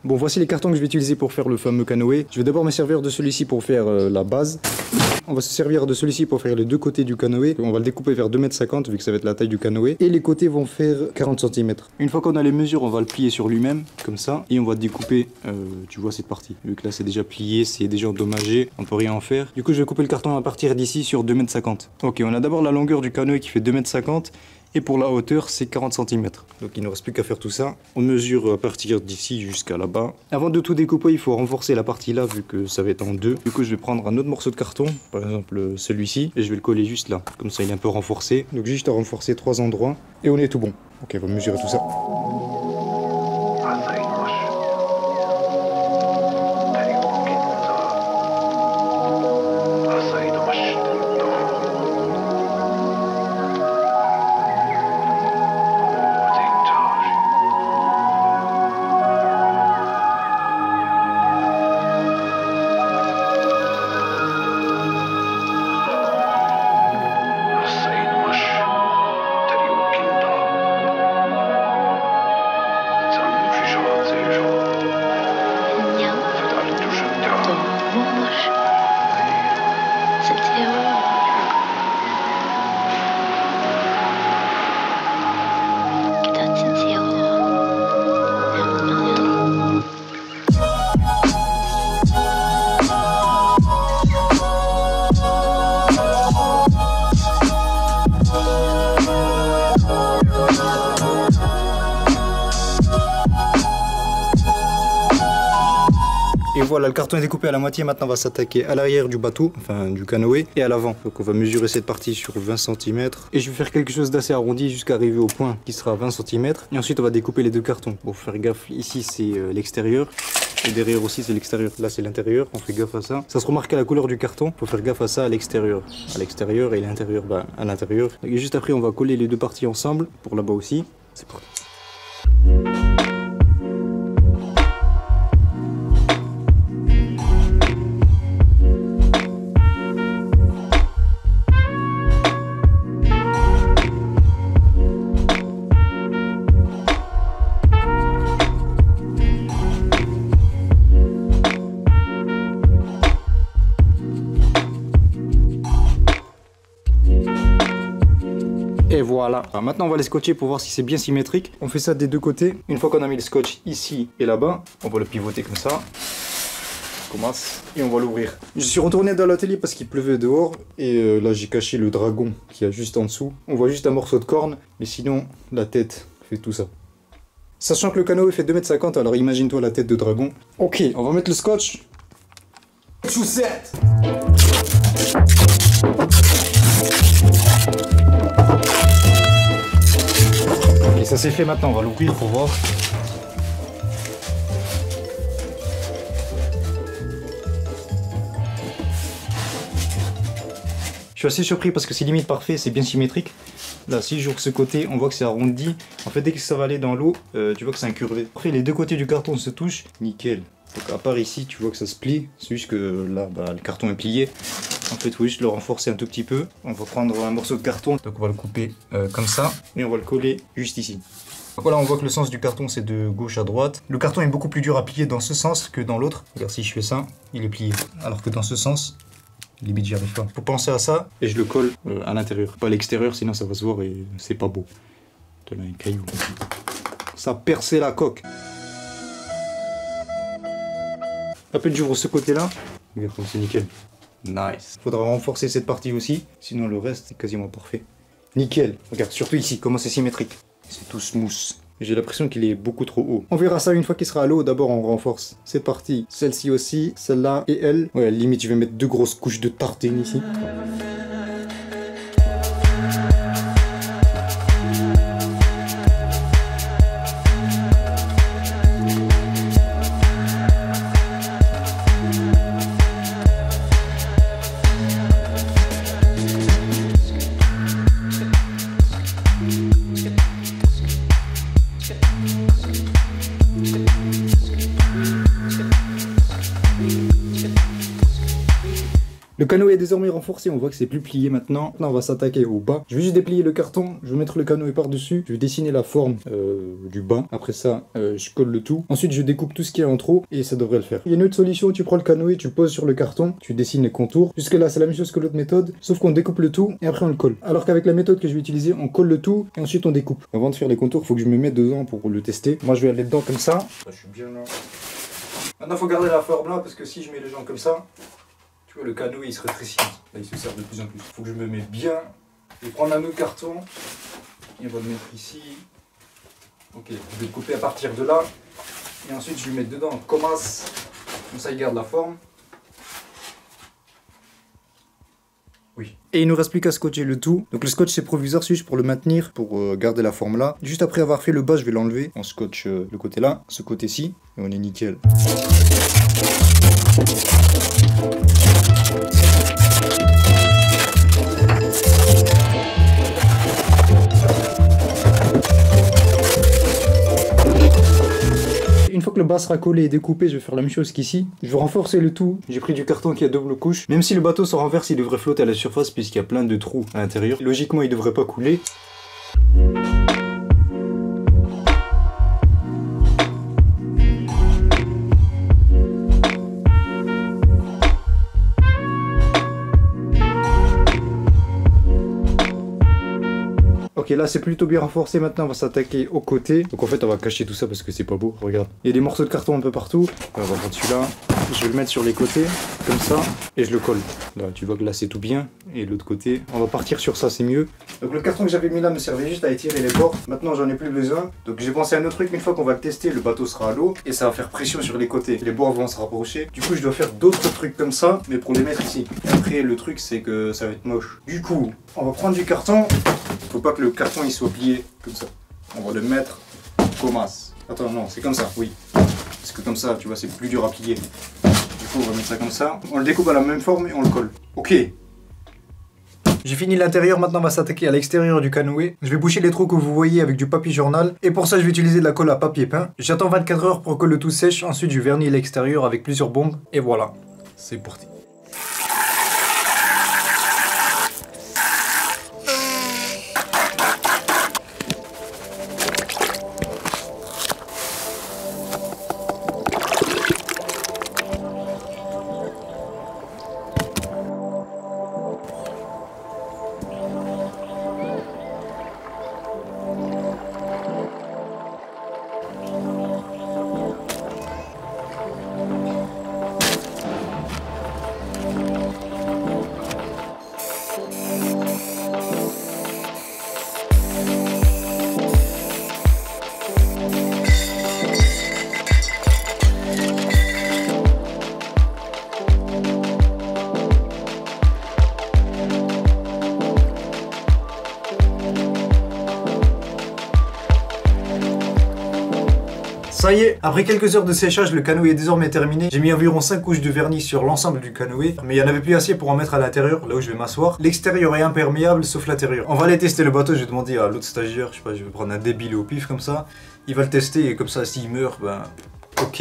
Bon, voici les cartons que je vais utiliser pour faire le fameux canoë. Je vais d'abord me servir de celui-ci pour faire la base. On va se servir de celui-ci pour faire les deux côtés du canoë. On va le découper vers 2,50 m vu que ça va être la taille du canoë. Et les côtés vont faire 40 cm. Une fois qu'on a les mesures, on va le plier sur lui-même, comme ça. Et on va découper, tu vois, cette partie. Vu que là c'est déjà plié, c'est déjà endommagé, on peut rien en faire. Du coup, je vais couper le carton à partir d'ici sur 2,50 m. Ok, on a d'abord la longueur du canoë qui fait 2,50 m. Et pour la hauteur, c'est 40 cm. Donc il ne reste plus qu'à faire tout ça. On mesure à partir d'ici jusqu'à là-bas. Avant de tout découper, il faut renforcer la partie là, vu que ça va être en deux. Du coup, je vais prendre un autre morceau de carton, par exemple celui-ci, et je vais le coller juste là. Comme ça, il est un peu renforcé. Donc juste à renforcer 3 endroits, et on est tout bon. Ok, on va mesurer tout ça. Et voilà, le carton est découpé à la moitié. Maintenant, on va s'attaquer à l'arrière du bateau, enfin du canoë, et à l'avant. Donc, on va mesurer cette partie sur 20 cm. Et je vais faire quelque chose d'assez arrondi jusqu'à arriver au point qui sera 20 cm. Et ensuite, on va découper les deux cartons. Bon, faut faire gaffe, ici, c'est l'extérieur. Et derrière aussi, c'est l'extérieur. Là, c'est l'intérieur. On fait gaffe à ça. Ça se remarque à la couleur du carton. Faut faire gaffe à ça à l'extérieur. À l'extérieur et l'intérieur, bah, à l'intérieur. Et juste après, on va coller les deux parties ensemble. Pour là-bas aussi. C'est parti. Et voilà. Alors maintenant on va les scotcher pour voir si c'est bien symétrique. On fait ça des deux côtés. Une fois qu'on a mis le scotch ici et là-bas, on va le pivoter comme ça. On commence et on va l'ouvrir. Je suis retourné dans l'atelier parce qu'il pleuvait dehors. Et là j'ai caché le dragon qui est juste en dessous. On voit juste un morceau de corne. Mais sinon la tête fait tout ça. Sachant que le canoë fait 2,50 m, alors imagine-toi la tête de dragon. Ok, on va mettre le scotch. Chaussette. Ok, ça c'est fait, maintenant on va l'ouvrir pour voir. Je suis assez surpris parce que c'est limite parfait, c'est bien symétrique. Là, si j'ouvre ce côté, on voit que c'est arrondi. En fait, dès que ça va aller dans l'eau, tu vois que c'est incurvé. Après, les deux côtés du carton se touchent, nickel. Donc à part ici, tu vois que ça se plie. C'est juste que là, bah, le carton est plié. En fait, il faut juste le renforcer un tout petit peu. On va prendre un morceau de carton. Donc on va le couper comme ça. Et on va le coller juste ici. Donc voilà, on voit que le sens du carton, c'est de gauche à droite. Le carton est beaucoup plus dur à plier dans ce sens que dans l'autre. Regarde, si je fais ça, il est plié. Alors que dans ce sens, limite, j'y arrive pas. Faut penser à ça. Et je le colle à l'intérieur. Pas à l'extérieur, sinon ça va se voir et c'est pas beau. T'as là un caillou. Ça a percé la coque. À peine j'ouvre ce côté-là, regarde comme c'est nickel. Nice. Faudra renforcer cette partie aussi, sinon le reste est quasiment parfait. Nickel. Regarde, surtout ici, comment c'est symétrique. C'est tout smooth. J'ai l'impression qu'il est beaucoup trop haut. On verra ça une fois qu'il sera à l'eau. D'abord, on renforce cette partie. Celle-ci aussi, celle-là et elle. Ouais, limite, je vais mettre 2 grosses couches de tartine ici. Le canoë est désormais renforcé, on voit que c'est plus plié maintenant. Maintenant on va s'attaquer au bas. Je vais juste déplier le carton, je vais mettre le canoë par-dessus, je vais dessiner la forme du bas. Après ça, je colle le tout. Ensuite je découpe tout ce qu'il y a en trop et ça devrait le faire. Il y a une autre solution, tu prends le canoë, tu le poses sur le carton, tu dessines les contours. Jusque là c'est la même chose que l'autre méthode, sauf qu'on découpe le tout et après on le colle. Alors qu'avec la méthode que je vais utiliser, on colle le tout et ensuite on découpe. Avant de faire les contours, il faut que je me mette dedans pour le tester. Moi je vais aller dedans comme ça. Je suis bien là. Maintenant il faut garder la forme là parce que si je mets les gens comme ça, tu vois le canoë il se rétrécit. Là il se serre de plus en plus. Il faut que je me mette bien. Je vais prendre un autre carton et on va le mettre ici. Ok, je vais le couper à partir de là. Et ensuite je vais mettre dedans comme as. Comme ça il garde la forme. Oui. Et il nous reste plus qu'à scotcher le tout. Donc le scotch c'est provisoire, c'est juste pour le maintenir, pour garder la forme là. Juste après avoir fait le bas, je vais l'enlever. On scotche le côté là, ce côté-ci, et on est nickel. Une fois que le bas sera collé et découpé, je vais faire la même chose qu'ici. Je vais renforcer le tout. J'ai pris du carton qui a double couche. Même si le bateau se renverse, il devrait flotter à la surface puisqu'il y a plein de trous à l'intérieur. Logiquement, il devrait pas couler. Ok, là c'est plutôt bien renforcé. Maintenant on va s'attaquer au côté. Donc en fait on va cacher tout ça parce que c'est pas beau. Regarde, il y a des morceaux de carton un peu partout. On va prendre celui-là, je vais le mettre sur les côtés comme ça et je le colle. Là tu vois que là c'est tout bien. Et l'autre côté, on va partir sur ça, c'est mieux. Donc le carton que j'avais mis là me servait juste à étirer les bords. Maintenant j'en ai plus besoin. Donc j'ai pensé à un autre truc. Une fois qu'on va le tester, le bateau sera à l'eau et ça va faire pression sur les côtés. Les bords vont se rapprocher. Du coup je dois faire d'autres trucs comme ça, mais pour les mettre ici. Et après le truc c'est que ça va être moche. Du coup on va prendre du carton. Faut pas que le carton il soit plié comme ça. On va le mettre comme as. Attends, non, c'est comme ça, oui. Parce que comme ça, tu vois, c'est plus dur à plier. Du coup, on va mettre ça comme ça. On le découpe à la même forme et on le colle. Ok. J'ai fini l'intérieur, maintenant on va s'attaquer à l'extérieur du canoë. Je vais boucher les trous que vous voyez avec du papier journal. Et pour ça, je vais utiliser de la colle à papier peint. J'attends 24 heures pour que le tout sèche. Ensuite, je vernis l'extérieur avec plusieurs bombes. Et voilà, c'est parti. Ça y est, après quelques heures de séchage, le canoë est désormais terminé. J'ai mis environ 5 couches de vernis sur l'ensemble du canoë, mais il n'y en avait plus assez pour en mettre à l'intérieur, là où je vais m'asseoir. L'extérieur est imperméable, sauf l'intérieur. On va aller tester le bateau, je vais demander à l'autre stagiaire, je sais pas, je vais prendre un débile au pif comme ça. Il va le tester et comme ça, s'il meurt, ben... Ok,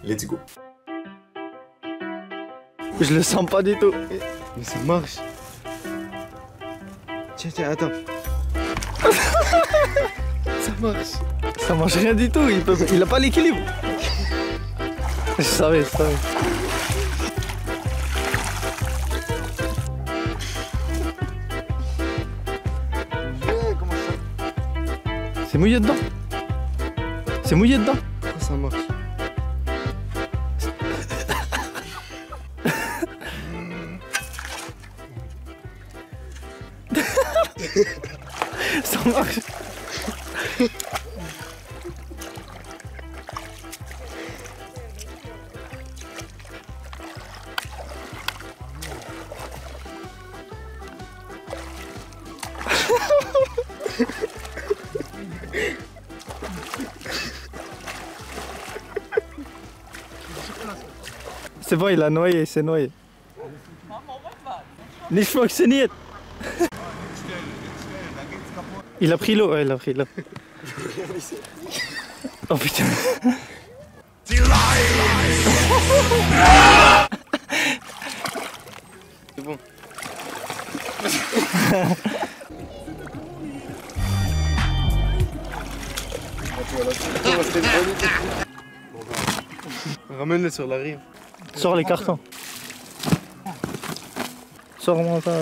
let's go. Je le sens pas du tout. Mais ça marche. Tiens, tiens, attends. Ça marche. Ça marche rien du tout, il a pas l'équilibre. Je savais, je savais. C'est mouillé dedans. C'est mouillé dedans. Pourquoi ça marche? Ça marche. C'est bon, il a noyé, c'est noyé. Nicht funktioniert. Il a pris l'eau, ouais, il a pris l'eau. Oh putain. fond. Ramène-le sur la rive. Sors les cartons. Sors-moi ça.